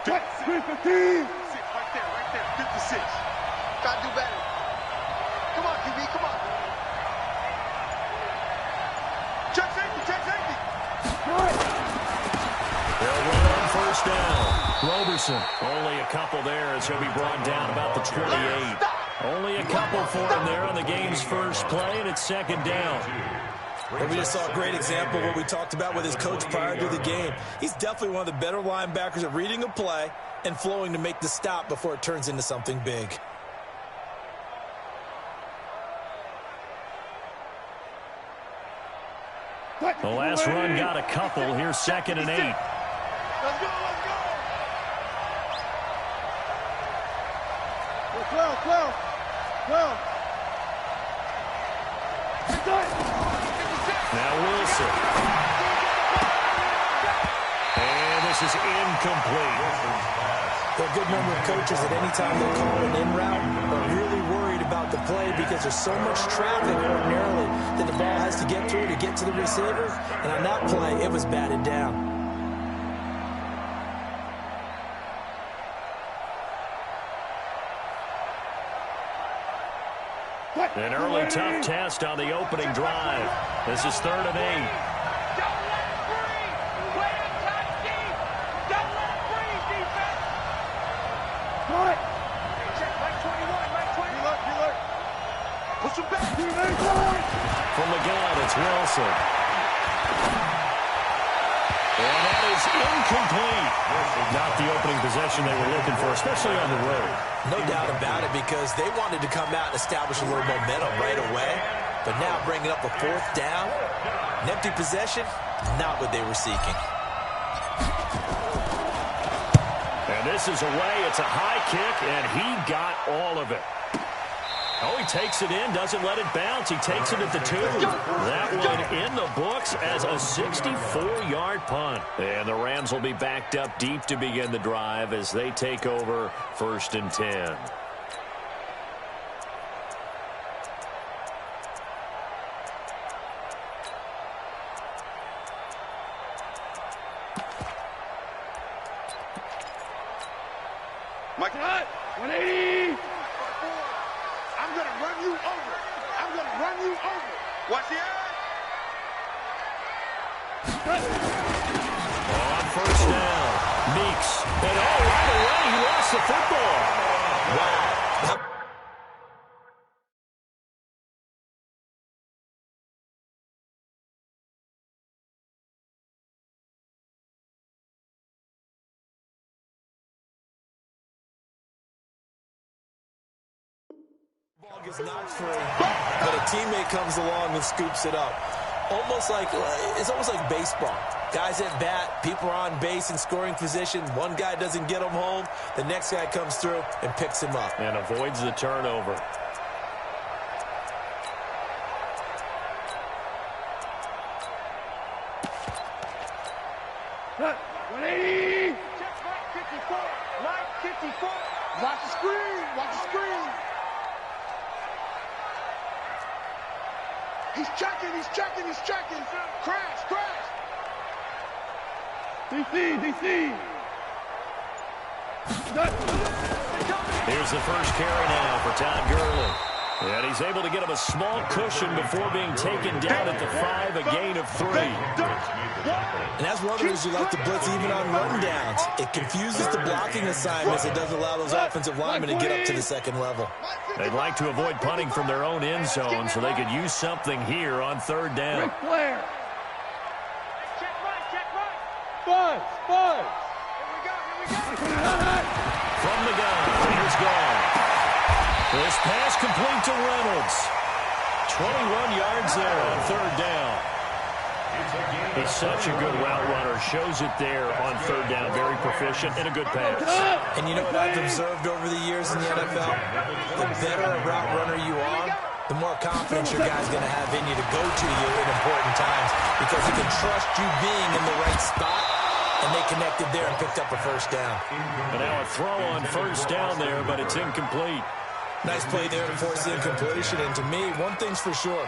56. Right there. 56. Gotta do better. Come on, QB, come on. Check safety. They'll run on first down. Roberson, only a couple there as he'll be brought down about the 28. Only a couple for him there on the game's first play, and it's second down. And we just saw a great example of what we talked about with his coach prior to the game. He's definitely one of the better linebackers at reading a play and flowing to make the stop before it turns into something big. The last run got a couple. Here's 2nd and 8. Let's go. 12. Now Wilson. And this is incomplete. There are a good number of coaches at any time they call an in route are really worried about the play because there's so much traffic ordinarily that the ball has to get through to get to the receiver. And on that play, it was batted down. An early tough test on the opening drive. This is 3rd and 8. Don't let it breathe. Play it tight deep. Don't let it breathe, defense. Good. Check right 21. Look. Push him back. From the gun, it's Wilson. And that is incomplete. Not the opening possession they were looking for, especially on the road. No doubt about it, because they wanted to come out and establish a little momentum right away. But now bringing up a 4th down, an empty possession, not what they were seeking. And this is away. It's a high kick, and he got all of it. Oh, he takes it in, doesn't let it bounce. He takes it at the 2. That one in the books as a 64-yard punt. And the Rams will be backed up deep to begin the drive as they take over 1st and 10. Mike, 180. I'm going to run you over. Watch the eye. On first down, Meeks. And right away, he lost the football. Wow. Ball gets knocked free, but a teammate comes along and scoops it up. It's almost like baseball. Guys at bat, people are on base in scoring position. One guy doesn't get him home. The next guy comes through and picks him up. And avoids the turnover. Cut. 180. Check right 54. Right 54. Watch the screen. He's checking. Crash. DC. Here's the first carry now for Todd Gurley. And he's able to get him a small cushion before being taken down at the 5, a gain of 3. And that's one of the reasons you like to blitz even on run downs. It confuses the blocking assignments. It doesn't allow those offensive linemen to get up to the second level. They'd like to avoid punting from their own end zone so they could use something here on 3rd down. Check right. Buzz. Here we go. From the gun, here's gone. This pass complete to Reynolds. 21 yards there on 3rd down. He's such a good route runner. Shows it there on 3rd down. Very proficient and a good pass. And you know what I've observed over the years in the NFL? The better a route runner you are, the more confidence your guy's going to have in you to go to you in important times because he can trust you being in the right spot, and they connected there and picked up a 1st down. And now a throw on 1st down there, but it's incomplete. Nice play there to force the incompletion, and to me, one thing's for sure.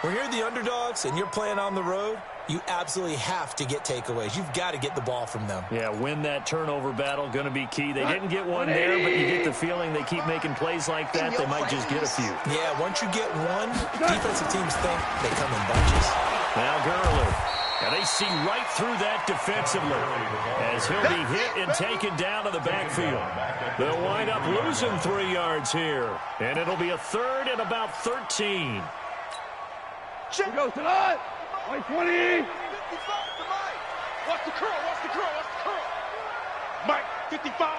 When you're the underdogs and you're playing on the road, you absolutely have to get takeaways. You've got to get the ball from them. Yeah, win that turnover battle, going to be key. They didn't get one there, but you get the feeling they keep making plays like that, they might just get a few. Yeah, once you get one, defensive teams think they come in bunches. Now Gurley. And they see right through that defensively as he'll be hit and taken down to the backfield. They'll wind up losing 3 yards here, and it'll be a third and about 13. Check. Go tonight. 20. Watch the curl. Watch the curl. Watch the curl. Mike, 55.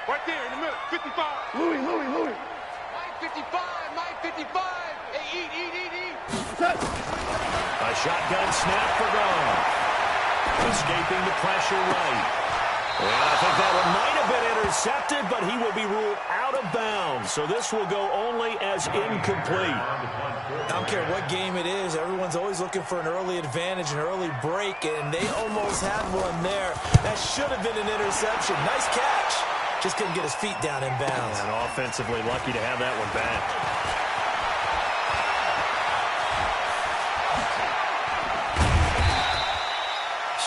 Right there in the middle. 55. Louis. Mike, 55. Mike, 55. Hey, eat. A shotgun snap for Gone. Escaping the pressure right. And I think that one might have been intercepted, but he will be ruled out of bounds. So this will go only as incomplete. I don't care what game it is. Everyone's always looking for an early advantage, an early break, and they almost had one there. That should have been an interception. Nice catch. Just couldn't get his feet down in bounds. And offensively lucky to have that one back.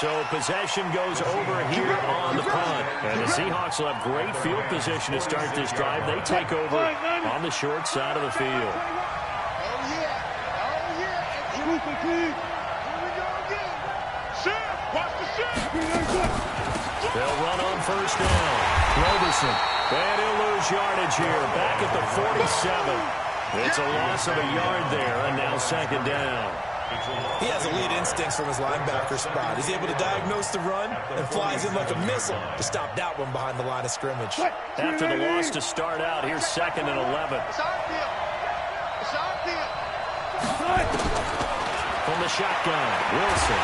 So possession goes over here on the punt. And the Seahawks will have great field position to start this drive. They take over on the short side of the field. Oh, yeah. Here we go again. Shift. Watch the shift. They'll run on first down. Roberson. And he'll lose yardage here. Back at the 47. It's a loss of a yard there, and now second down. He has elite instincts from his linebacker spot. He's able to diagnose the run and flies in like a missile to stop that one behind the line of scrimmage. After the loss to start out, here's 2nd and 11. It's our field. It's our field. From the shotgun, Wilson.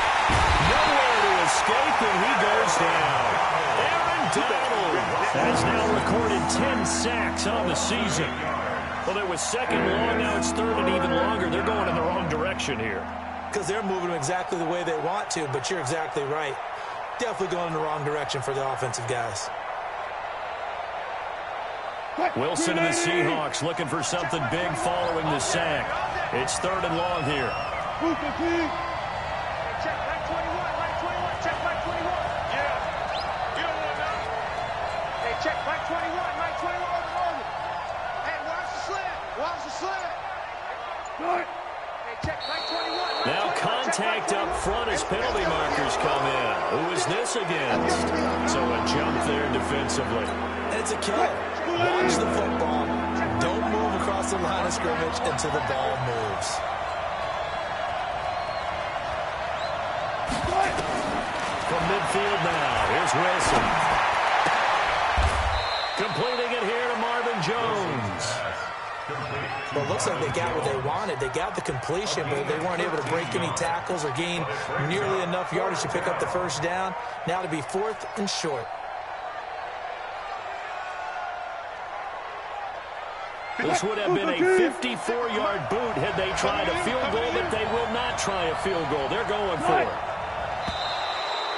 Nowhere to escape, and he goes down. Aaron Donald has now recorded 10 sacks on the season. Well, it was 2nd long, now it's 3rd and even longer. They're going in the wrong direction here. Because they're moving them exactly the way they want to, but you're exactly right. Definitely going in the wrong direction for the offensive guys. Wilson and the Seahawks looking for something big following the sack. It's 3rd and long here. Check back 21. Check back 21. Yeah. You don't want to know. Hey, check back 21. Mike 21 over. Hey, watch the slant. Watch the slant. Good. Hey, check back 21. Now contact up front as penalty markers come in. Who is this against? So a jump there defensively. It's a killer. Watch the football. Don't move across the line of scrimmage until the ball moves. From midfield now, here's Wilson. Completing it here to Marvin Jones. Well, it looks like they got what they wanted. They got the completion, but they weren't able to break any tackles or gain nearly enough yardage to pick up the first down. Now to be 4th and short. This would have been a 54-yard boot had they tried a field goal, but they will not try a field goal. They're going for it.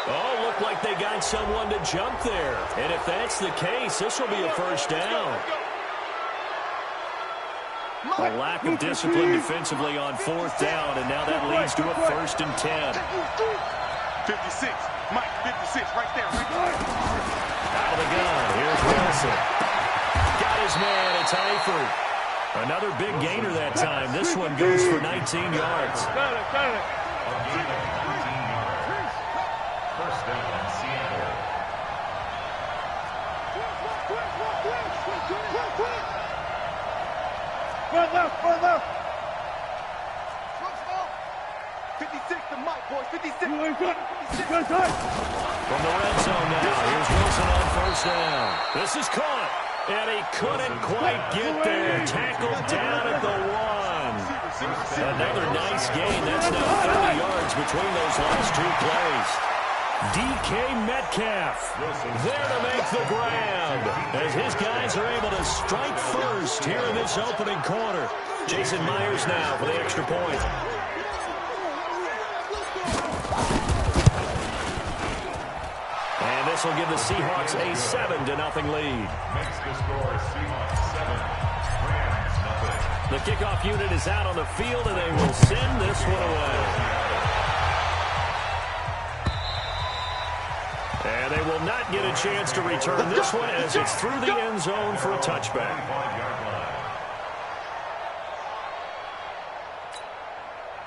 Oh, looked like they got someone to jump there. And if that's the case, this will be a first down. A lack of discipline defensively on 4th down, and now that leads to a 1st and 10. 56. Mike, 56, right there. Out of the gun, here's Wilson. Got his man, it's Eifert. Another big gainer that time. This one goes for 19 yards. Got it. First down, Seattle. Run left. 56 to Mike, boys. 56. From the red zone now, here's Wilson on first down. This is caught, and he couldn't quite get there. Tackled down at the 1. Another nice gain. That's now 30 yards between those last 2 plays. DK Metcalf there to make the grab as his guys are able to strike first here in this opening quarter. Jason Myers now for the extra point. And this will give the Seahawks a 7-0 lead. Makes the score Seahawks 7, Rams 0. The kickoff unit is out on the field, and they will send this one away. And they will not get a chance to return this one as it's through the end zone for a touchback.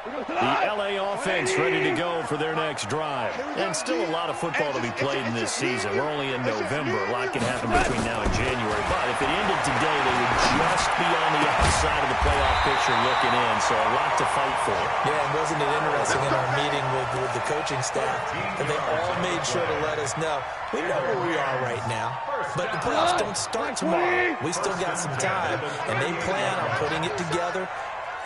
The LA offense ready to go for their next drive. And still a lot of football to be played in this season. We're only in November. A lot can happen between now and January. But if it ended today, they would just be on the outside of the playoff picture looking in. So a lot to fight for. Yeah, and wasn't it interesting in our meeting with the coaching staff that they all made sure to let us know, we know where we are right now, but the playoffs don't start tomorrow. We still got some time, and they plan on putting it together,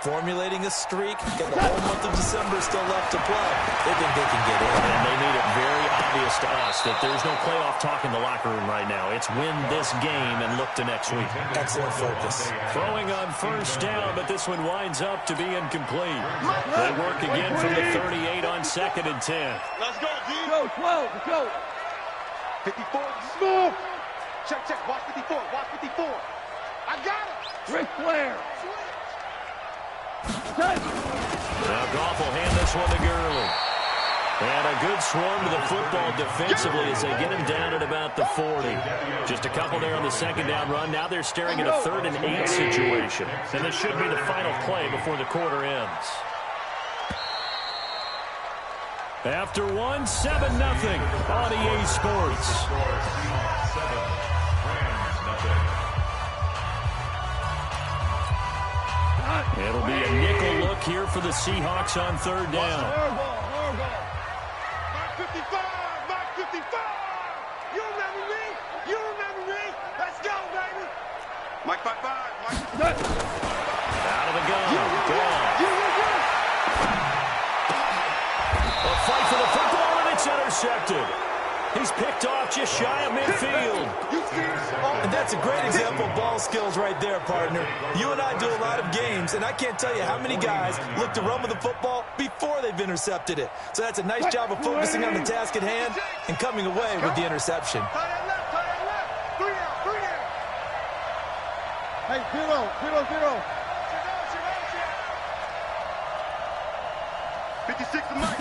formulating a streak, got the whole month of December still left to play. They think they can get in. And they made it very obvious to us that there's no playoff talk in the locker room right now. It's win this game and look to next week. Excellent focus. Throwing on first down, but this one winds up to be incomplete. They work again from the 38 on 2nd and 10. Let's go, G. Go, 12, let's go. 54, move. Check, watch 54, watch 54. I got it. Ric Flair. Now Goff will hand this one to Gurley. And a good swarm to the football defensively as they get him down at about the 40. Just a couple there on the 2nd down run. Now they're staring at a 3rd and 8 situation. And this should be the final play before the quarter ends. After 1, 7-0 on EA Sports. It'll be a nickel look here for the Seahawks on 3rd down. Mark 55, Mark 55. You remember me? You remember me? Let's go, baby. Mike 55, Mike. Out of the gun. A fight for the football, and it's intercepted. He's picked off just shy of midfield. And that's a great example of ball skills right there, partner. You and I do a lot of games, and I can't tell you how many guys look to run with the football before they've intercepted it. So that's a nice job of focusing on the task at hand and coming away with the interception. Tie that left. 3 down. Hey, 0. 56 to Mike.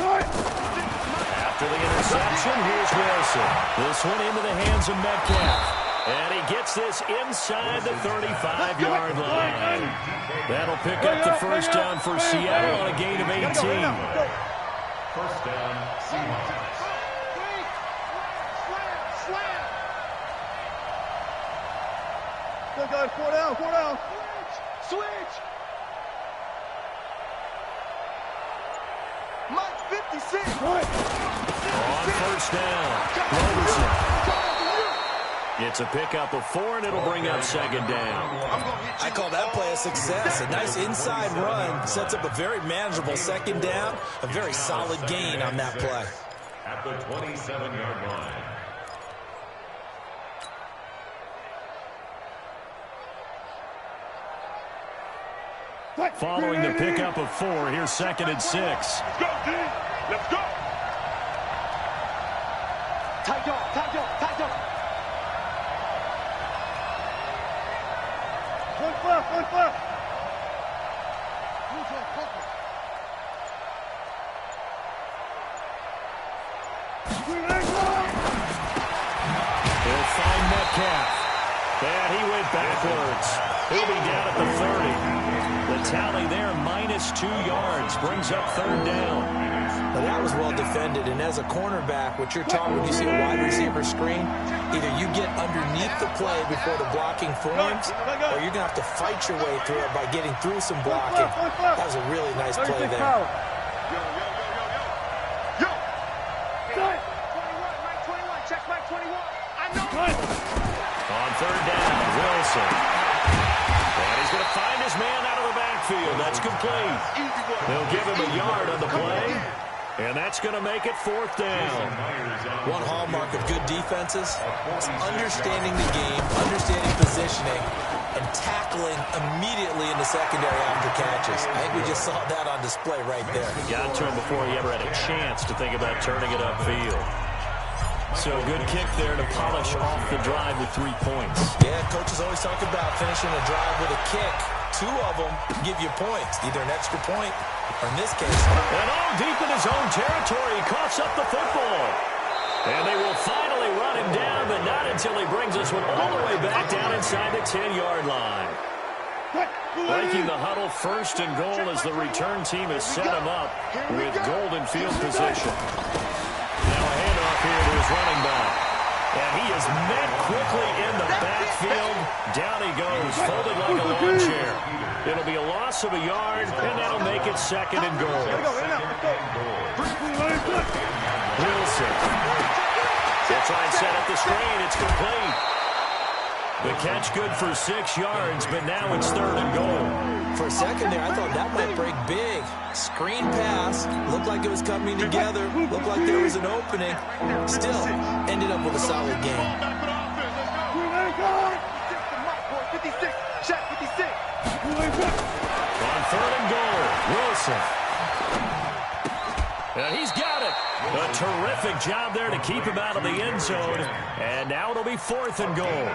After the interception, here's Wilson. This one into the hands of Metcalf. And he gets this inside the 35-yard line. That'll pick up the first down for Seattle on a gain of 18. First down, Seahawks. Slam. Good guys, 4 down. Switch. Mike 56. On first down, Robertson. It's a pickup of 4, and it'll bring up 2nd down. I call that play a success. A nice inside run sets up a very manageable 2nd down. A very solid gain on that play. At the 27-yard line. Following the pickup of 4, here's 2nd and 6. Let's go, D. Let's go. Tight dog. One foot. He'll find Metcalf. And he went backwards. He'll be down at the 30. The tally there, -2 yards, brings up 3rd down. Well, that was well defended, and as a cornerback, what you're taught when you see a wide receiver screen, either you get underneath the play before the blocking forms, or you're going to have to fight your way through it by getting through some blocking. That was a really nice play there. Yo. 21, Mike 21. Check Mike 21. I know. On 3rd down, Wilson. And he's going to find his man out of the backfield. That's complete. They'll give him a yard on the play. And that's going to make it 4th down. One hallmark of good defenses is understanding the game, understanding positioning, and tackling immediately in the secondary after catches. I think we just saw that on display right there. Got to him before he ever had a chance to think about turning it upfield. So good kick there to polish off the drive with 3 points. Yeah, coaches always talk about finishing a drive with a kick. 2 of them give you points, either an extra point or, in this case, and all deep in his own territory, he coughs up the football. And they will finally run him down, but not until he brings this one all the way back down inside the 10-yard line. Breaking the huddle, 1st and goal as the return team has set him up with golden field position. Now a handoff here to his running back. And he is met quickly in the backfield. Down he goes, folded like a lawn chair. It'll be a loss of a yard, and that'll make it 2nd and goal. Wilson. They'll try and set up the screen. It's complete. The catch good for 6 yards, but now it's 3rd and goal. For a second there, I thought that might break big. Screen pass. Looked like it was coming together. Looked like there was an opening. Still, ended up with a solid game. On 3rd and goal, Wilson. And he's got it. A terrific job there to keep him out of the end zone. And now it'll be 4th and goal.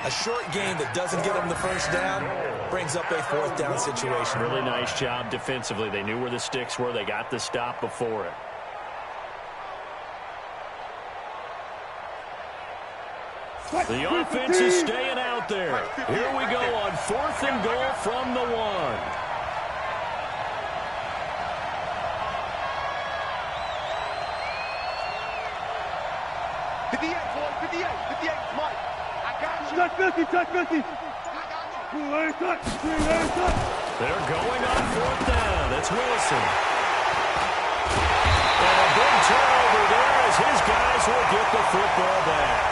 A short game that doesn't get him the first down brings up a 4th down situation. Really nice job defensively. They knew where the sticks were. They got the stop before it. The offense is staying out there. Here we go on 4th and goal from the 1. Touch 50. They're going on 4th down. It's Wilson. And a big turnover there as his guys will get the football back.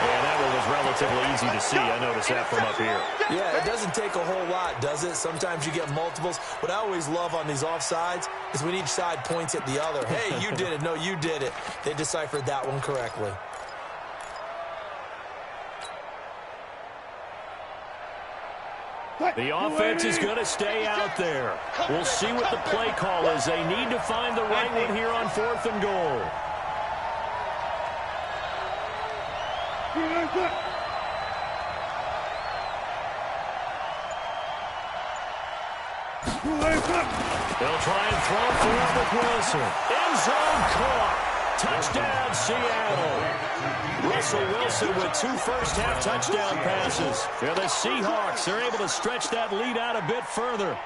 And that one was relatively easy to see. I noticed that from up here. Yeah, it doesn't take a whole lot, does it? Sometimes you get multiples. What I always love on these offsides is when each side points at the other. Hey, you did it. No, you did it. They deciphered that one correctly. The offense is going to stay out there. We'll see what the play call is. They need to find the right one here on 4th and goal. They'll try and throw for it with Wilson. End zone caught. Touchdown, Seattle. Russell Wilson with 2 first-half touchdown passes. And the Seahawks are able to stretch that lead out a bit further.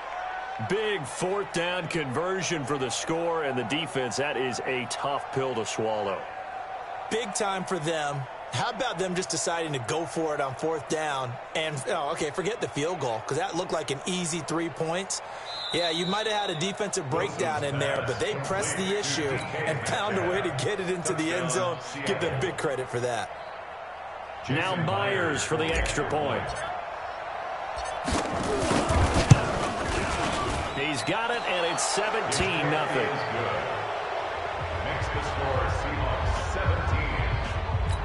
Big 4th down conversion for the score, and the defense, that is a tough pill to swallow. Big time for them. How about them just deciding to go for it on 4th down? And, okay, forget the field goal, because that looked like an easy 3 points. Yeah, you might have had a defensive breakdown in there, but they pressed the issue and found a way to get it into the end zone. Give them big credit for that. Now Myers for the extra point. He's got it, and it's 17-0. Makes the score Seahawks 17.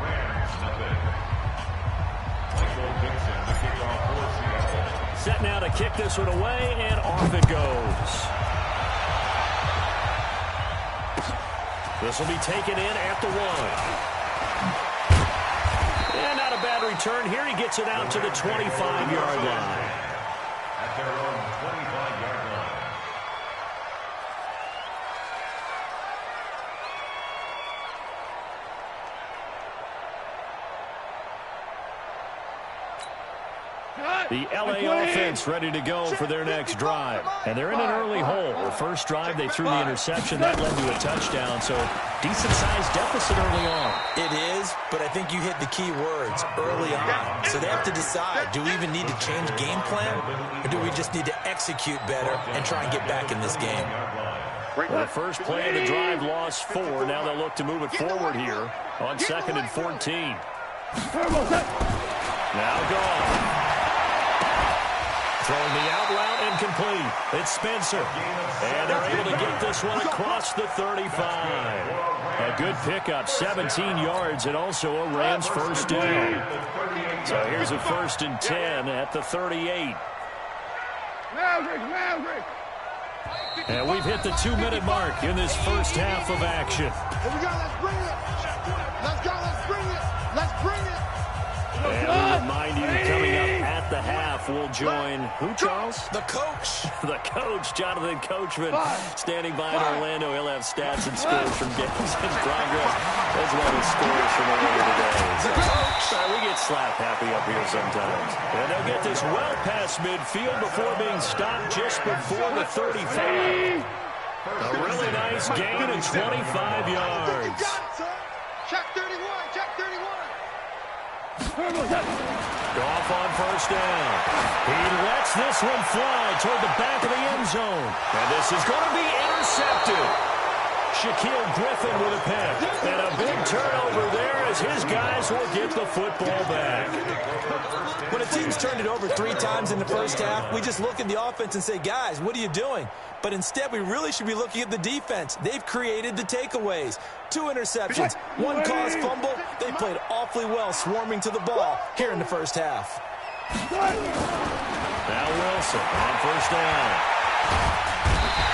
Rams nothing. Michael Dixon, the kickoff for Seattle. Set now to kick this one away, and off it goes. This will be taken in at the 1. And not a bad return here. He gets it out to the 25-yard line. At their own 25-yard line. The LA offense ready to go for their next drive. And they're in an early hole. The first drive, they threw the interception. That led to a touchdown, so decent-sized deficit early on. It is, but I think you hit the key words, early on. So they have to decide, do we even need to change game plan, or do we just need to execute better and try and get back in this game? The first play of the drive lost 4. Now they'll look to move it forward here on 2nd and 14. Now gone. Throwing the out route incomplete. It's Spencer. And they're able to get this one across the 35. A good pickup, 17 yards, and also a Rams first down. So here's a 1st and 10 at the 38. And we've hit the 2-minute mark in this first half of action. Here we go, let's bring it. Let's go, let's bring it. Let's bring it. And we remind you, coming up at the half, we'll join who, Charles? The coach. The coach, Jonathan Coachman, standing by in Orlando. He'll have stats and scores from games in progress, as well as scores from earlier today. So, we get slap happy up here sometimes. And they'll get this well past midfield before being stopped just before the 35. A really nice gain of 25 yards. Check 31, check 31. Goff on first down. He lets this one fly toward the back of the end zone. And this is going to be intercepted. Shaquille Griffin with a pick. And a big turnover there as his guys will get the football back. When a team's turned it over 3 times in the first half, we just look at the offense and say, guys, what are you doing? But instead, we really should be looking at the defense. They've created the takeaways. 2 interceptions, 1 caused fumble. They played awfully well swarming to the ball here in the first half. Now Wilson on first down.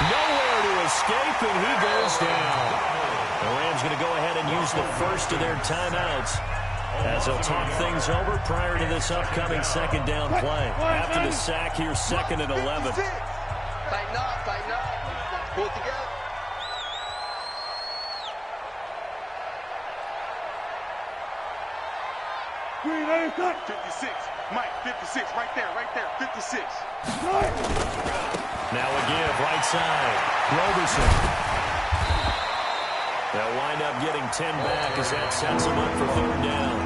Nowhere to escape, and he goes down. The Rams going to go ahead and use the first of their timeouts as they'll talk things over prior to this upcoming second down play. After the sack here, 2nd and 11. Tighten up, tighten up. Pull it together. Green, let it cut. 56. Mike, 56. Right there, 56. Now a give, right side. Roberson. They'll wind up getting 10 back as that sets them up for 3rd down.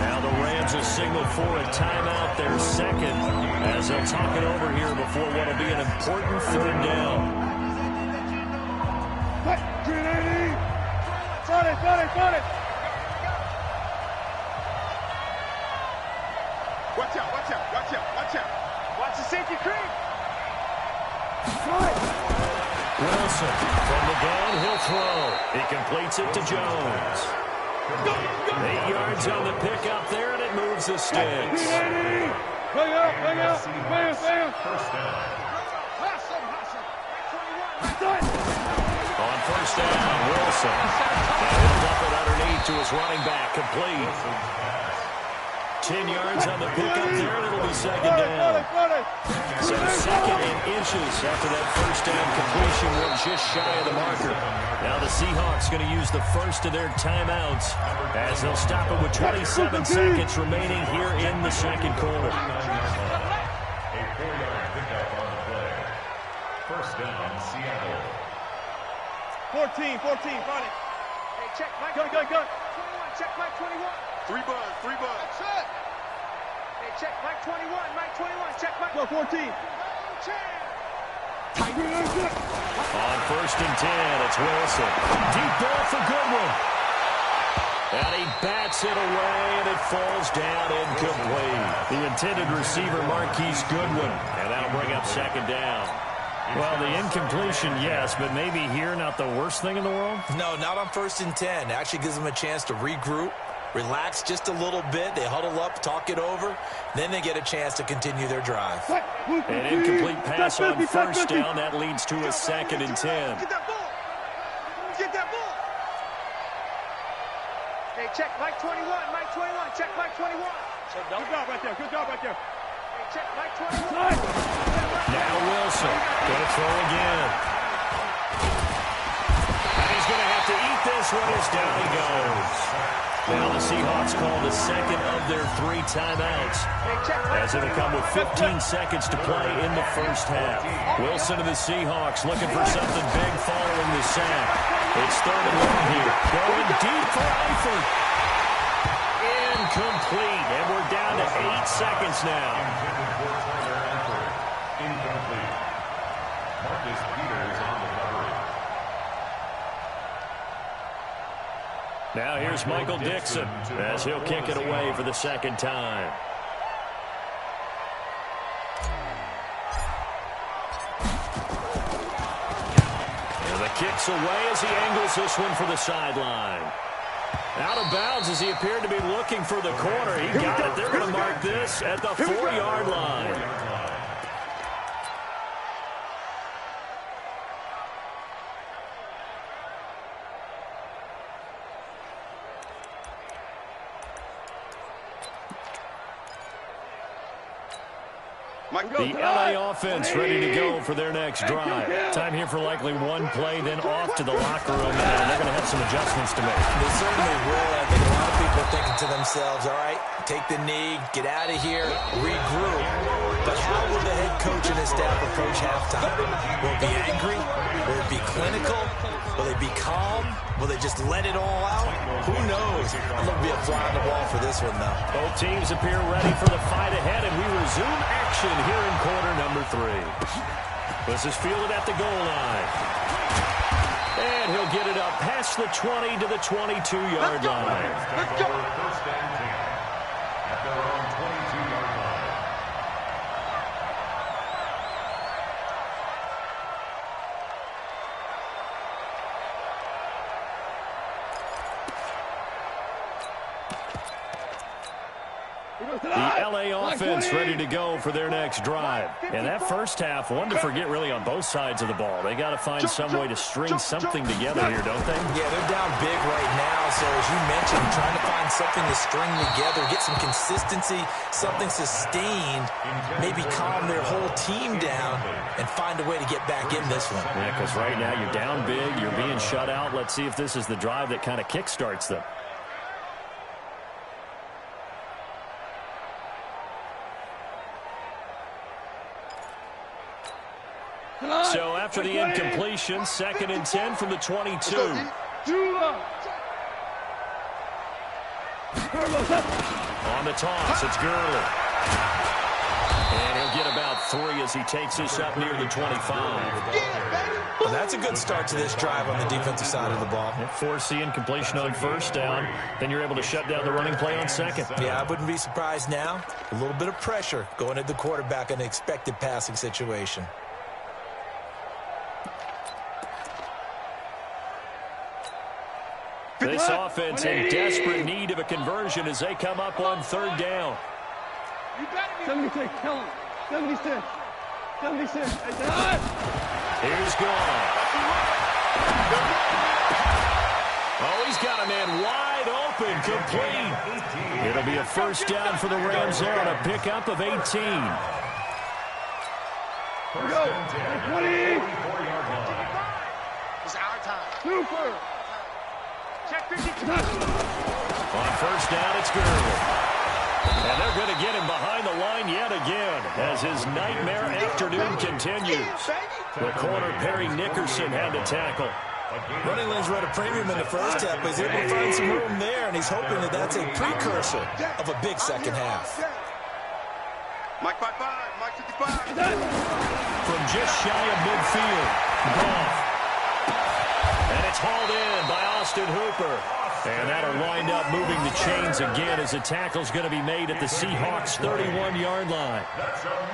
Now the Rams will signal for a timeout, their 2nd, as they'll talk it over here before what will be an important 3rd down. Green 80. Got it. Watch out. Watch the safety creep. Wilson from the gun, he'll throw. He completes it to Jones. 8 yards on the pickup there, and it moves the sticks. Bring out. First down. On first down, Wilson. And he'll dump it underneath to his running back, complete. 10 yards on the pickup there, and it'll be 2nd down. So 2nd and inches after that first down completion. We're just shy of the marker. Now the Seahawks going to use the first of their timeouts as they'll stop it with 27 seconds remaining here in the 2nd quarter. A 4-yard pickup on the play. First down, Seattle. 14, find it. Hey, check Mike. Go. 21, check Mike 21. 3 bucks. Good. Hey, check Mike 21, check Mike. Go, 14. On 1st and 10, it's Wilson. Deep ball for Goodwin. And he bats it away, and it falls down incomplete. The intended receiver, Marquise Goodwin. And that'll bring up 2nd down. Well, the incompletion, yes, but maybe here not the worst thing in the world? No, not on 1st and 10. Actually gives them a chance to regroup, relax just a little bit. They huddle up, talk it over. Then they get a chance to continue their drive. An incomplete pass on 1st down. That leads to a 2nd and 10. Get that ball. Hey, check Mike 21, check Mike 21. Good job right there. Hey, check Mike 21. Now Wilson going to throw again. And he's going to have to eat this one as down he goes. Now the Seahawks call the 2nd of their 3 timeouts as it'll come with 15 seconds to play in the first half. Wilson to the Seahawks looking for something big following the sack. It's 3rd and 1 here. Going deep for Eifert. Incomplete. And we're down to 8 seconds now. Incomplete. Marcus Peters on the coverage. Now here's Michael Dixon as he'll kick it away for the 2nd time. And the kick's away as he angles this one for the sideline. Out of bounds as he appeared to be looking for the corner. He got it. They're going to mark this at the 4-yard line. The LA offense ready to go for their next drive. Time here for likely one play, then off to the locker room, and they're going to have some adjustments to make. They certainly will. I think a lot of people are thinking to themselves, all right, take the knee, get out of here, regroup. But how will the head coach and his staff approach halftime? Will it be angry? Will it be clinical? Will they be calm? Will they just let it all out? Who knows? I'd love to be a fly on the wall for this one, though. Both teams appear ready for the fight ahead, and we resume action here in quarter number 3. This is fielded at the goal line. And he'll get it up past the 20 to the 22-yard line. Let's go. First and 10 at their own 22-yard line. The LA offense ready to go for their next drive. And that first half, one to forget really on both sides of the ball. They got to find some way to string something together here, don't they? Yeah, they're down big right now. So as you mentioned, trying to find something to string together, get some consistency, something sustained, maybe calm their whole team down and find a way to get back in this one. Yeah, because right now you're down big, you're being shut out. Let's see if this is the drive that kind of kickstarts them. So after the incompletion, 2nd and 10 from the 22. On the toss, it's Gurley. And he'll get about 3 as he takes this up near the 25. Well, that's a good start to this drive on the defensive side of the ball. Force the incompletion on first down. Then you're able to shut down the running play on second. Yeah, I wouldn't be surprised now. A little bit of pressure going at the quarterback in an expected passing situation. This offense in desperate need of a conversion as they come up on 3rd down. 76, kill him. 76. 76. Here's Gone. Oh, he's got a man wide open, complete. It'll be a first down for the Rams there on a pickup of 18. Here we go. 20. It's our time. Super. Check 50. On first down, it's Gurley. And they're going to get him behind the line yet again as his nightmare afternoon continues. The corner, Perry Nickerson, had to tackle. Running lanes were at a premium in the first half, but he's able to find some room there, and he's hoping that that's a precursor of a big second half. Mike 55, Mike 55. From just shy of midfield, Goff. And it's hauled in by Austin Hooper. And that'll wind up moving the chains again as the tackle's going to be made at the Seahawks' 31-yard line.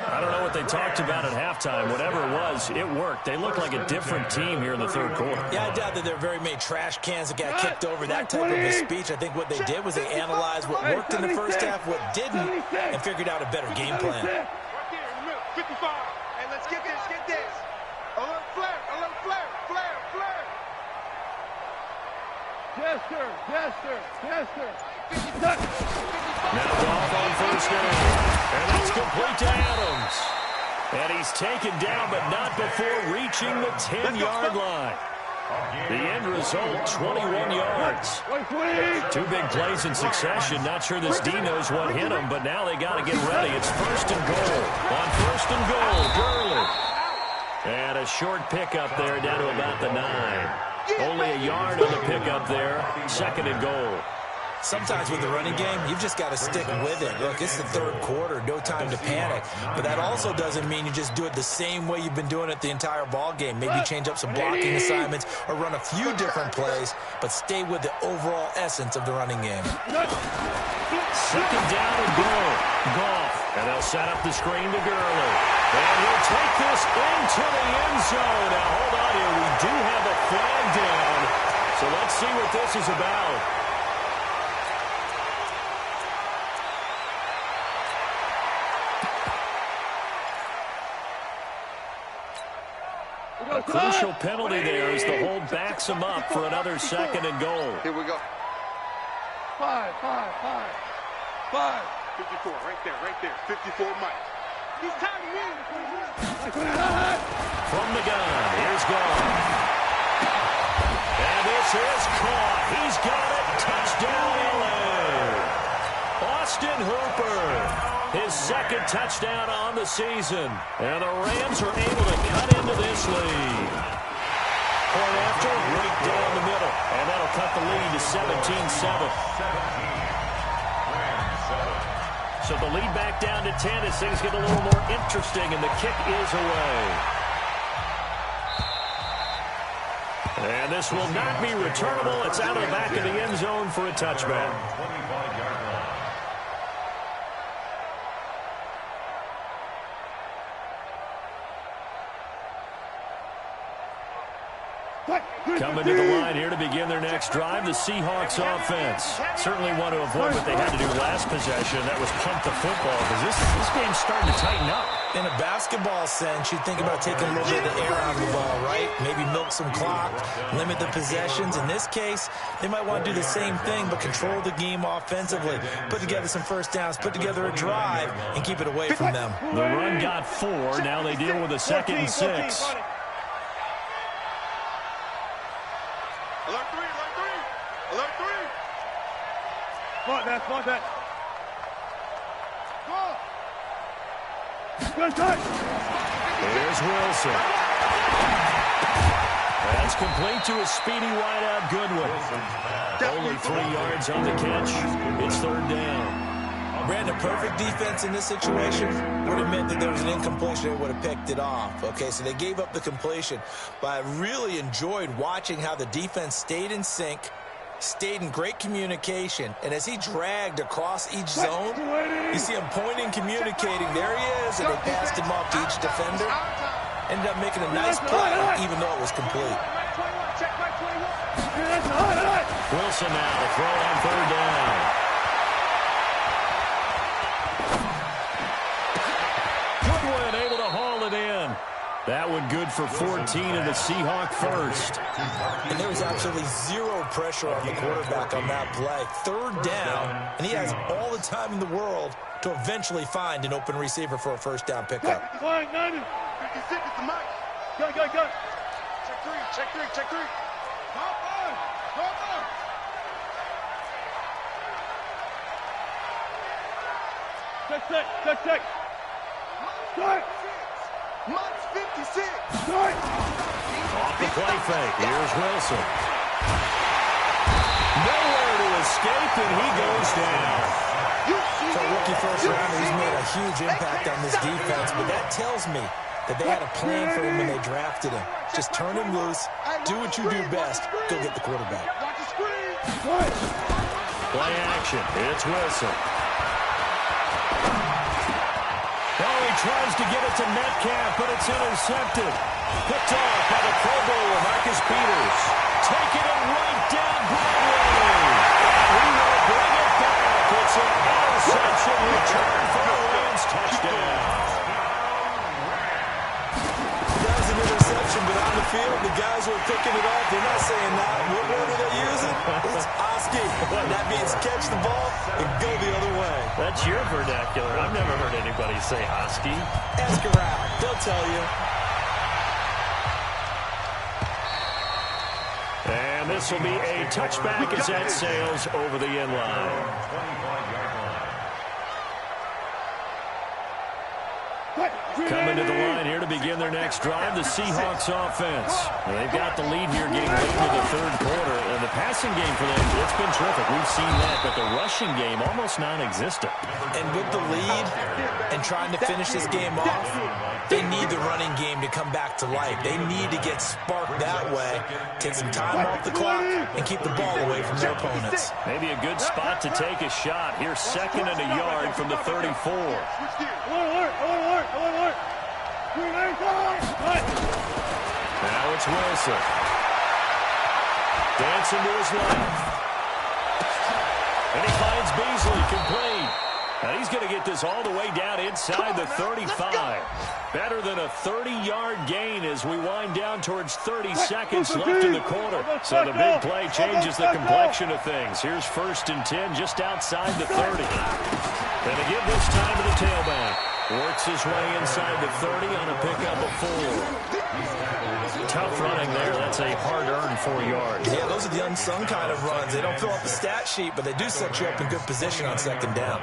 I don't know what they talked about at halftime. Whatever it was, it worked. They look like a different team here in the 3rd quarter. Yeah, I doubt that there are very many trash cans that got kicked over, that type of a speech. I think what they did was they analyzed what worked in the first half, what didn't, and figured out a better game plan. Right there in the middle, 55. Hey, let's get this, get this. Alert flare, alert flare, flare, flare. Yes, sir. Yes, sir. Yes, sir. Now Goff on first down. And that's complete to Adams. And he's taken down, but not before reaching the 10-yard line. The end result, 21 yards. 2 big plays in succession. Not sure this D knows what hit him, but now they got to get ready. It's 1st and goal. On 1st and goal, Gurley. And a short pickup there down to about the 9. Only a yard on the pickup there. 2nd and goal. Sometimes with the running game, you've just got to stick with it. Look, it's the 3rd quarter, no time to panic. But that also doesn't mean you just do it the same way you've been doing it the entire ball game. Maybe change up some blocking assignments or run a few different plays, but stay with the overall essence of the running game. 2nd down and goal. Goff. And they'll set up the screen to Gurley. And he'll take this into the end zone. Now, hold on here. We do have a flag down. So let's see what this is about. A crucial penalty there as the hold backs him up for another 2nd and goal. Here we go. 5. 54, right there, 54, Mike. He's tired of winning. From the gun, here's gone. And this is caught. He's got it. Touchdown, LA. Austin Hooper, his second touchdown on the season. And the Rams are able to cut into this lead. Point after, right down the middle. And that'll cut the lead to 17-7. So the lead back down to 10 as things get a little more interesting, and the kick is away. And this will not be returnable. It's out of the back of the end zone for a touchback. Coming to the line here to begin their next drive, the Seahawks offense. Certainly want to avoid what they had to do last possession. That was punt the football, because this game's starting to tighten up. In a basketball sense, you think about taking a little bit of the air out of the ball, right? Maybe milk some clock, limit the possessions. In this case, they might want to do the same thing, but control the game offensively. Put together some first downs, put together a drive, and keep it away from them. The run got 4. Now they deal with a 2nd and 6. Alert 3, alert 3. Alert 3. Smart that. Good touch. Here's Wilson. That's complete to a speedy wideout Goodwin. Only 3 yards on the catch. It's 3rd down. Brandon, perfect defense in this situation would have meant that there was an incompletion. They would have picked it off. Okay, so they gave up the completion. But I really enjoyed watching how the defense stayed in sync, stayed in great communication, and as he dragged across each zone, you see him pointing, communicating. There he is, and they passed him off to each defender. Ended up making a nice play, even though it was complete. Wilson now to throw on 3rd down. Goodwin able to haul it in. That one good for 14 and the Seahawk first. And there was absolutely zero pressure on the quarterback on that play. 3rd down, and he has all the time in the world to eventually find an open receiver for a first down pickup. 90. 56 is the mic. Go. Check 3. Hop on. Check. Start. Mike's 56. Start. Off the play fake. Here's Wilson. Nowhere to escape, and he goes down. So rookie first rounder, he's made a huge impact on this defense, but that tells me that they had a plan for him when they drafted him. Just turn him loose, do what you do best, go get the quarterback. Watch the screen. Play action. It's Wilson. Oh, he tries to get it to Metcalf, but it's intercepted. Picked off by the Pro Bowler, Marcus Peters. Taking it right down Broadway. We will bring it back. It's an interception return for a Rams touchdown. That was an interception, but on the field, the guys who are picking it up, they're not saying that. What word are they using? It's Oski. That means catch the ball and go the other way. That's your vernacular. I've never heard anybody say Husky. Ask around. They'll tell you. And this will be a touchback as that sails over the end line. Coming to the line here to begin their next drive, the Seahawks offense. They've got the lead here getting late into the 3rd quarter, and the passing game for them, it's been terrific. We've seen that, but the rushing game almost non-existent. And with the lead and trying to finish this game off, they need the running game to come back to life. They need to get sparked that way, take some time off the clock, and keep the ball away from their opponents. Maybe a good spot to take a shot. Here's 2nd and a yard from the 34. Alert. Now it's Wilson. Dancing to his left. And he finds Beasley complete. Now he's going to get this all the way down inside the 35. Better than a 30-yard gain as we wind down towards 30 seconds left in the quarter. So the big play changes the complexion of things. Here's 1st and 10 just outside the 30. And again this time to the tailback. Works his way inside the 30 on a pickup of 4. Tough running there. That's a hard-earned 4 yards. Yeah, those are the unsung kind of runs. They don't fill up the stat sheet, but they do set you up in good position on second down.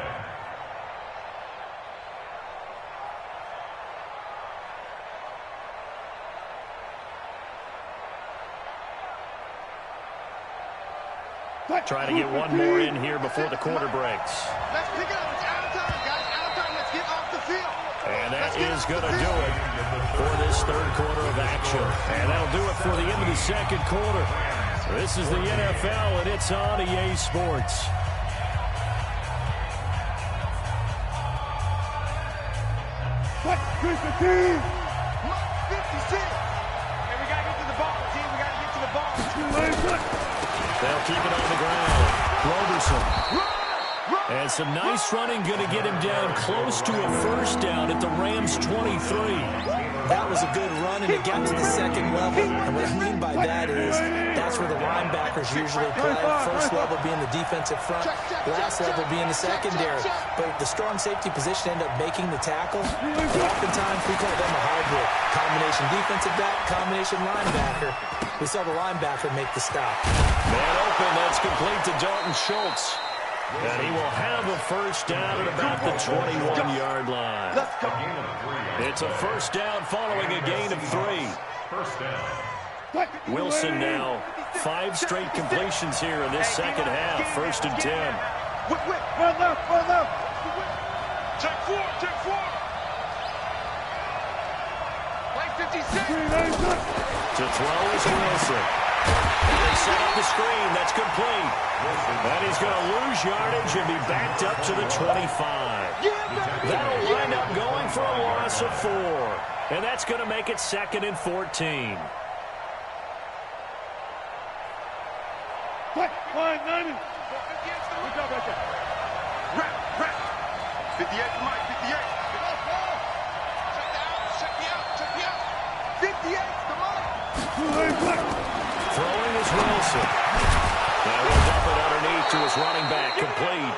Trying to get one more in here before the quarter breaks. Let's pick it up. It's out of time, guys. Out of time. Let's get off the field. And that is going to do it for this third quarter of action. And that'll do it for the end of the second quarter. This is the NFL, and it's on EA Sports. What? 56. Hey, we got to get to the ball, team. We got to get to the ball. They'll keep it on the ground. Roberson. And some nice running going to get him down close to a first down at the Rams' 23. That was a good run, and it got to the second level. And what I mean by that is that's where the linebackers usually play. First level being the defensive front, last level being the secondary. But the strong safety position ended up making the tackle. And oftentimes, we call them a hybrid. Combination defensive back, combination linebacker. We saw the linebacker make the stop. Man open, that's complete to Dalton Schultz. And he will have a first down at about the 21-yard line. It's a first down following a gain of 3. First down. Wilson now 5 straight completions here in this second half. First and 10. Run left. Check 4. Play 56. To throw is Wilson. They set up the screen. That's complete. And he's going to lose yardage and be backed up to the 25. That'll wind up going for a loss of 4. And that's going to make it 2nd and 14. Line 90. Good job right there. Rap. 58 to Mike. 58. Check me out. 58 to Mike. Throwing is Wilson. Now he'll dump it underneath to his running back, complete.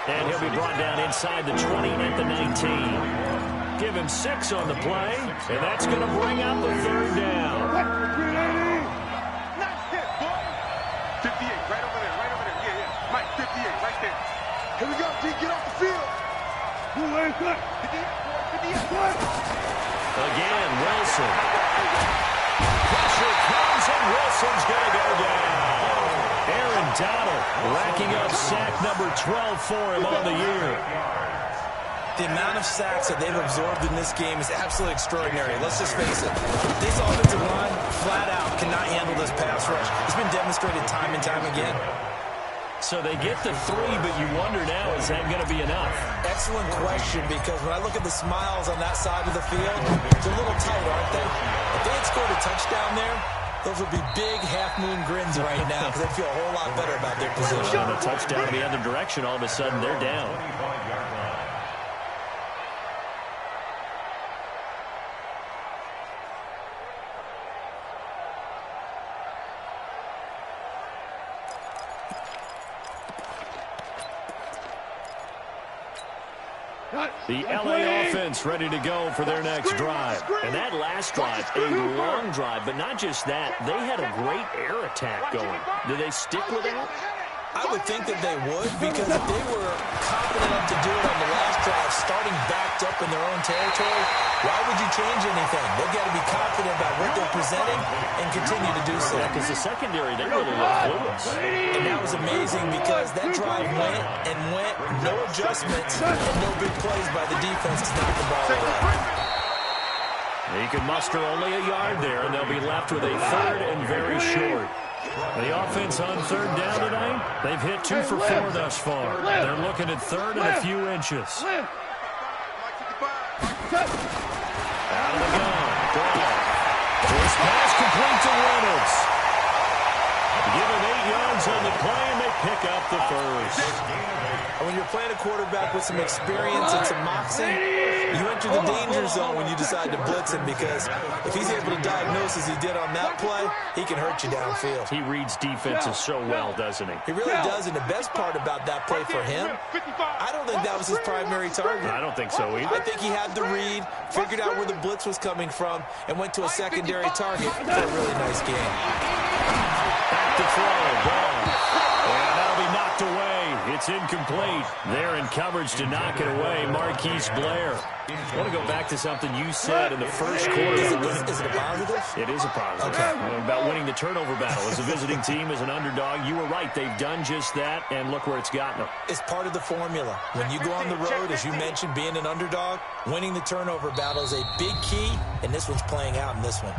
And he'll be brought down inside the 20 at the 19. Give him 6 on the play, and that's going to bring up the third down. Nice hit, boy. 58, right over there. Yeah. Mike, 58, right there. Here we go, D. Get off the field. 58, boy. 58. Again, Wilson. Pressure comes, and Wilson's going to go down. Aaron Donald racking up sack number 12 for him on the year. The amount of sacks that they've absorbed in this game is absolutely extraordinary. Let's just face it. This offensive line, flat out, cannot handle this pass rush. It's been demonstrated time and time again. So they get the 3, but you wonder now, is that going to be enough? Excellent question, because when I look at the smiles on that side of the field, they're a little tight, aren't they? If they had scored a touchdown there, those would be big half-moon grins right now, because they feel a whole lot better about their position. And a touchdown in the other direction, all of a sudden they're down. The LA offense ready to go for their next drive. And that last drive, a long drive, but not just that. They had a great air attack going. Did they stick with that? I would think that they would, because if they were confident enough to do it on the last drive, starting backed up in their own territory, why would you change anything? They've got to be confident about what they're presenting and continue to do so. Because the secondary, they really left Lewis. And that was amazing, because that drive went, no adjustments, and no big plays by the defense to knock the ball away. He can muster only a yard there, and they'll be left with a third and very short. The offense on third down tonight, they've hit 2 for 4 thus far. They're looking at third and a few inches. Out of the gun. First pass complete to Reynolds. Give him 8 yards on the play, and they pick up the first. And when you're playing a quarterback with some experience and some moxie, You enter the danger zone when you decide to blitz him, because if he's able to diagnose as he did on that play, he can hurt you downfield. He reads defenses so well, doesn't he? He really does, and the best part about that play for him, I don't think that was his primary target. I don't think so either. I think he had the read, figured out where the blitz was coming from, and went to a secondary target for a really nice game. Back to throw, ball. And that'll be knocked away. It's incomplete. They're in coverage to knock it away. Marquise Blair. I want to go back to something you said in the first quarter. Is it a positive? It is a positive. Okay. About winning the turnover battle. As a visiting team, as an underdog, you were right. They've done just that, and look where it's gotten them. It's part of the formula. When you go on the road, as you mentioned, being an underdog, winning the turnover battle is a big key, and this one's playing out in this one.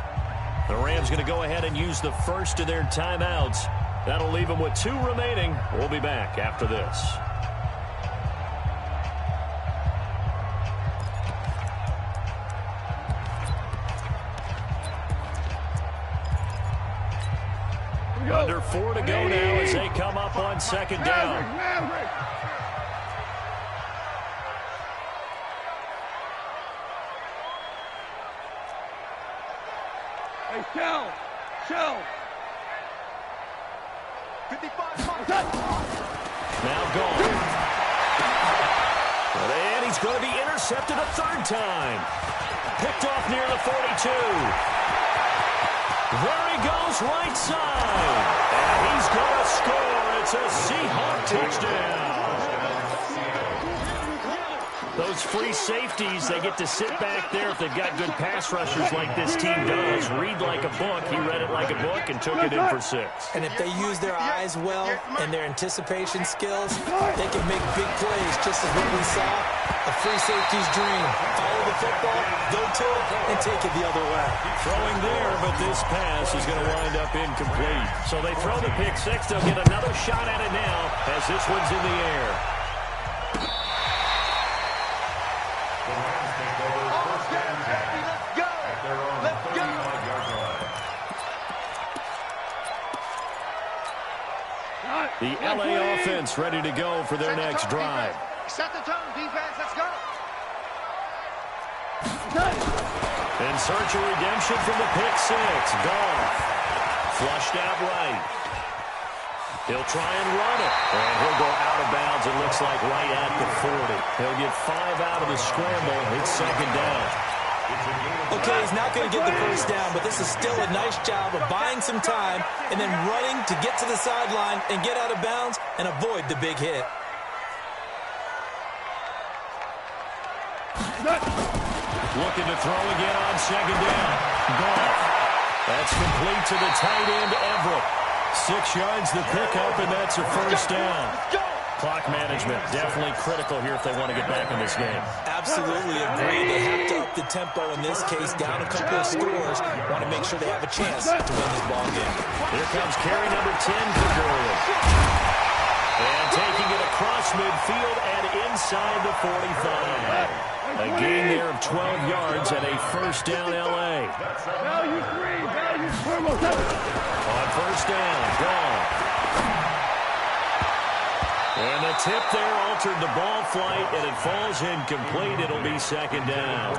The Rams going to go ahead and use the first of their timeouts. That'll leave them with 2 remaining. We'll be back after this. Under 4 to go now as they come up on second down. Hey, Shell. 55. Now gone. And he's going to be intercepted a 3rd time. Picked off near the 42. There he goes, right side. And he's going to score. It's a Seahawk touchdown. Those free safeties, they get to sit back there if they've got good pass rushers like this team does. Read like a book. He read it like a book and took it in for 6. And if they use their eyes well and their anticipation skills, they can make big plays, just as what we saw. A free safety's dream. Follow the football, go to it, and take it the other way. Throwing there, but this pass is going to wind up incomplete. So they throw the pick 6. They'll get another shot at it now as this one's in the air. The LA offense ready to go for their next drive. Set the tone, defense. Let's go. In search of redemption from the pick 6. Goff. Flushed out right. He'll try and run it. And he'll go out of bounds, it looks like, right at the 40. He'll get 5 out of the scramble. It's second down. Okay, he's not going to get the first down, but this is still a nice job of buying some time and then running to get to the sideline and get out of bounds and avoid the big hit. Looking to throw again on second down. Goff. That's complete to the tight end, Everett. 6 yards the pickup, and that's a first down. Clock management definitely critical here if they want to get back in this game. Absolutely agree. They have to up the tempo in this case, down a couple of scores. Want to make sure they have a chance to win this ball game. Here comes carry number 10 for Gurley. And taking it across midfield and inside the 45. A gain there of 12 yards and a first down L.A. On first down, gone. And the tip there altered the ball flight, and it falls incomplete. It'll be second down.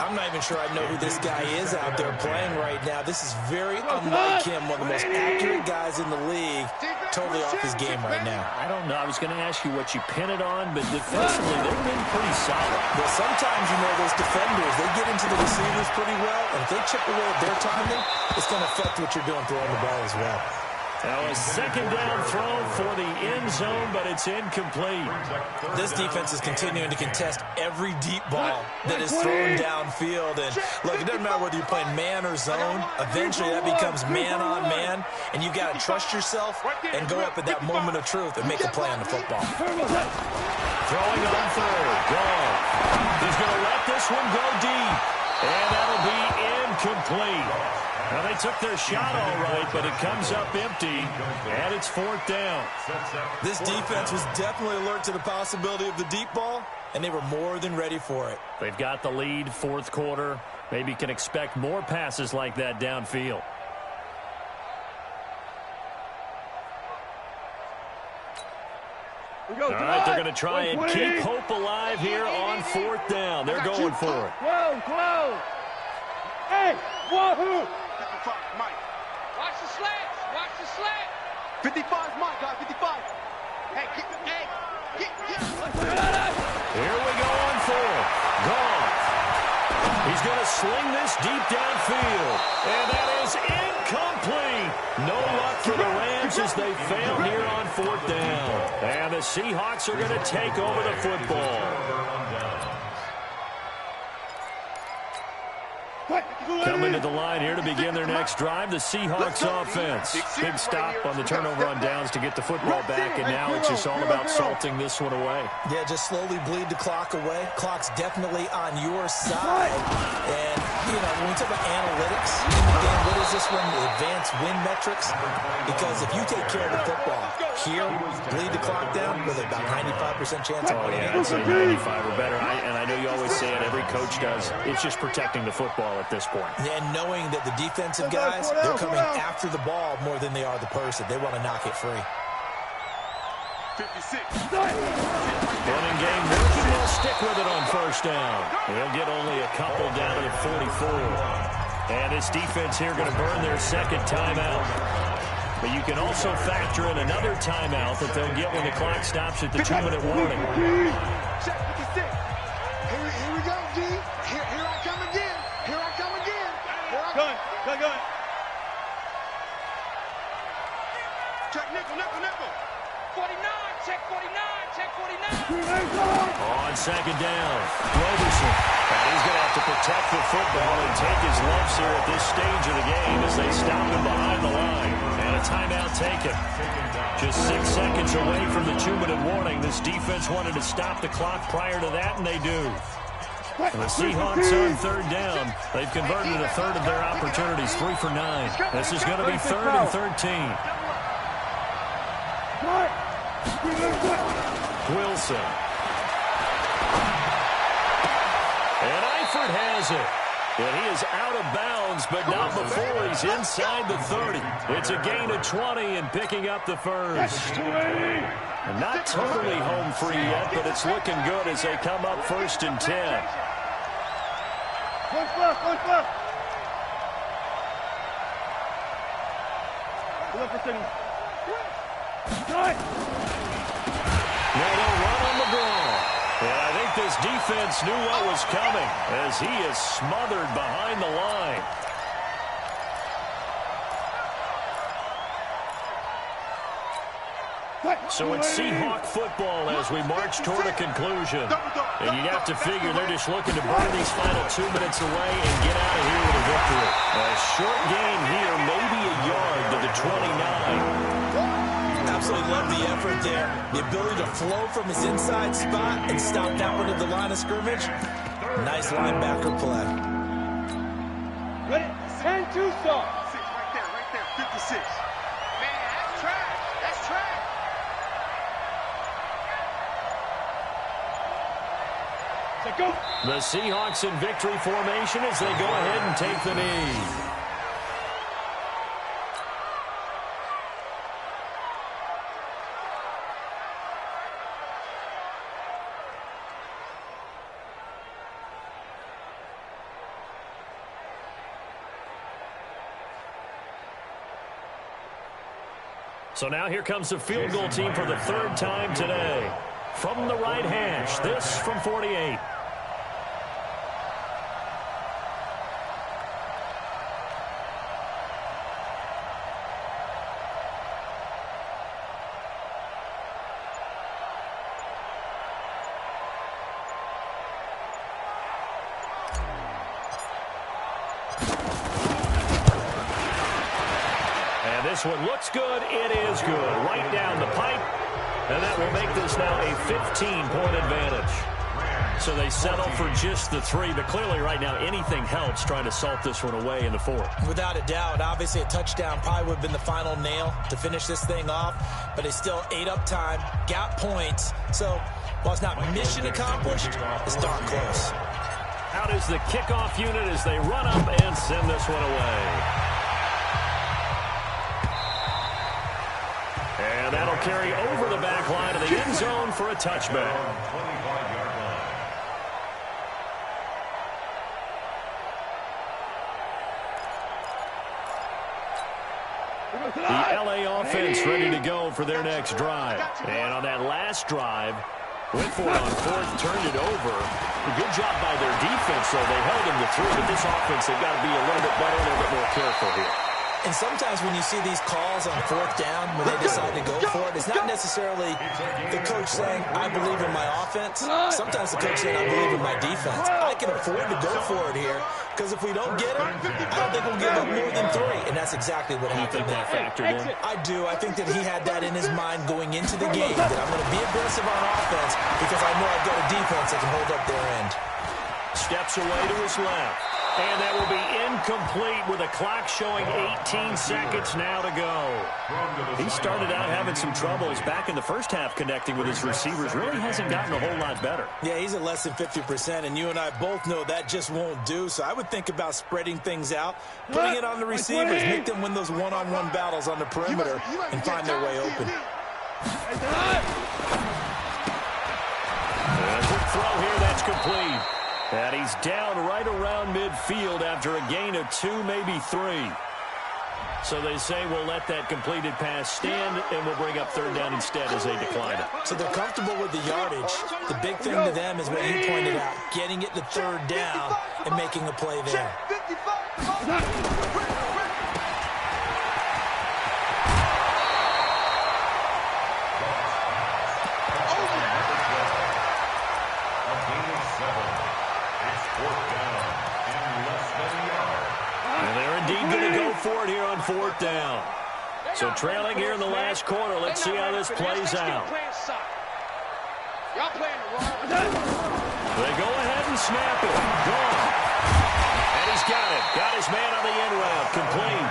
I'm not even sure I know who this guy is out there playing right now. This is very unlike him, one of the most accurate guys in the league. Totally off his game right now. I don't know. I was going to ask you what you pin it on, but defensively, they've been pretty solid. Well, sometimes, you know, those defenders, they get into the receivers pretty well, and if they chip away at their timing, it's going to affect what you're doing throwing the ball as well. Now a second down throw for the end zone, but it's incomplete. This defense is continuing to contest every deep ball that is thrown downfield. And look, it doesn't matter whether you're playing man or zone. Eventually that becomes man on man, and you got to trust yourself and go up at that moment of truth and make a play on the football. Throwing on third. Goff. He's going to let this one go deep, and that'll be incomplete. Now, they took their shot all right, but it comes up empty, and it's 4th down. This defense was definitely alert to the possibility of the deep ball, and they were more than ready for it. They've got the lead, 4th quarter. Maybe can expect more passes like that downfield. All right, they're going to try and keep hope alive here on 4th down. They're going for it. Whoa. Hey, wahoo! 55, Mike. Watch the slants. Watch the slant. 55, Mike, guys, 55. Hey, get. Here we go on 4th. Gone. He's going to sling this deep downfield. And that is incomplete. No luck for the Rams as they fail here on 4th down. And the Seahawks are going to take over the football. Coming to the line here to begin their next drive, the Seahawks offense. Big stop on the turnover on downs to get the football back, and now it's just all about salting this one away. Yeah, just slowly bleed the clock away. Clock's definitely on your side. And, when we talk about analytics in the game, what is this one? The advanced win metrics? Because if you take care of the football here, bleed the clock down with about 95% chance of winning. I'd say 95 or better. And I know you always say it, every coach does. It's just protecting the football at this point. And knowing that the defensive guys, they're coming after the ball more than they are the person. They want to knock it free. 56. Running game working. They'll stick with it on 1st down. They'll get only a couple down to the 44. And this defense here going to burn their 2nd timeout. But you can also factor in another timeout that they'll get when the clock stops at the 2-minute warning. Check 56. Here we go, G. Here I come again. Gun. Check nickel. 49. Check 49. On 2nd down, Roberson. And he's going to have to protect the football and take his lumps here at this stage of the game as they stop him behind the line. And a timeout taken. Just 6 seconds away from the 2-minute warning. This defense wanted to stop the clock prior to that, and they do. And the Seahawks on 3rd down. They've converted a third of their opportunities, 3 for 9. This is going to be 3rd and 13. Wilson. And Eifert has it. And he is out of bounds, but not before he's inside the 30. It's a gain of 20 and picking up the first. And not totally home free yet, but it's looking good as they come up 1st and 10. One left. Look for signal. Now they'll run on the draw. And I think this defense knew what was coming as he is smothered behind the line. So it's Seahawk football as we march toward a conclusion. And you'd have to figure they're just looking to burn these final 2 minutes away and get out of here with a victory. A short gain here, maybe a yard to the 29. Absolutely love the effort there. The ability to flow from his inside spot and stop that one at the line of scrimmage. Nice linebacker play. Ready? 10-2 stop. Right there. 56. Man, that's trash. Go. The Seahawks in victory formation as they go ahead and take the knee. So now here comes the field goal team for the 3rd time today. From the right hash, this from 48. This one looks good. It is good. Right down the pipe. And that will make this now a 15-point advantage. So they settle for just the 3. But clearly right now anything helps trying to salt this one away in the 4th. Without a doubt. Obviously a touchdown probably would have been the final nail to finish this thing off. But it's still ate up time. Got points. So while it's not mission accomplished, it's darn close. Out is the kickoff unit as they run up and send this one away. And that'll Ball carry over the back line of the end zone for a touchback. 25-yard line. The LA offense ready to go for their next drive. And on that last drive, went for it on fourth, turned it over. A good job by their defense, though. They held him to 3, but this offense, they've got to be a little bit better, a little bit more careful here. And sometimes when you see these calls on fourth down, when they decide to go for it, it's not necessarily the coach saying, I believe in my offense. Sometimes the coach saying, I believe in my defense. I can afford to go for it here, because if we don't get it, I don't think we'll give up more than 3. And that's exactly what happened there. Factored in? I do. I think that he had that in his mind going into the game, that I'm going to be aggressive on offense because I know I've got a defense that can hold up their end. Steps away to his left. And that will be incomplete with a clock showing 18 seconds now to go. He started out having some troubles back in the first half connecting with his receivers. Really hasn't gotten a whole lot better. Yeah, he's at less than 50%, and you and I both know that just won't do. So I would think about spreading things out, putting it on the receivers, make them win those one-on-one battles on the perimeter, and find their way open. A quick throw here, that's complete. And he's down right around midfield after a gain of 2, maybe 3. So they say we'll let that completed pass stand, and we'll bring up third down instead as they decline it. So they're comfortable with the yardage. The big thing to them is what you pointed out, getting it to third down and making a play there. For it here on fourth down. So trailing here in the last quarter. Let's see how this plays out. They go ahead and snap it. Gone. And he's got it. Got his man on the end route. Complete.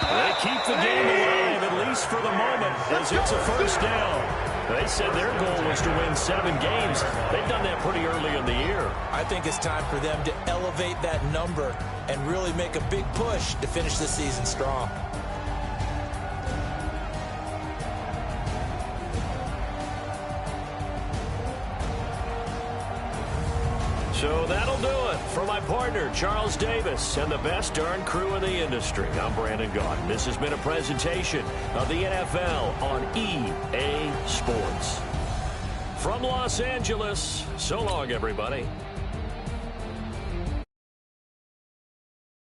They keep the game alive, at least for the moment, as it's a first down. They said their goal was to win 7 games. They've done that pretty early in the year. I think it's time for them to elevate that number and really make a big push to finish the season strong. So that'll do it for my partner, Charles Davis, and the best darn crew in the industry. I'm Brandon Gaudin. This has been a presentation of the NFL on EA Sports. From Los Angeles, so long, everybody.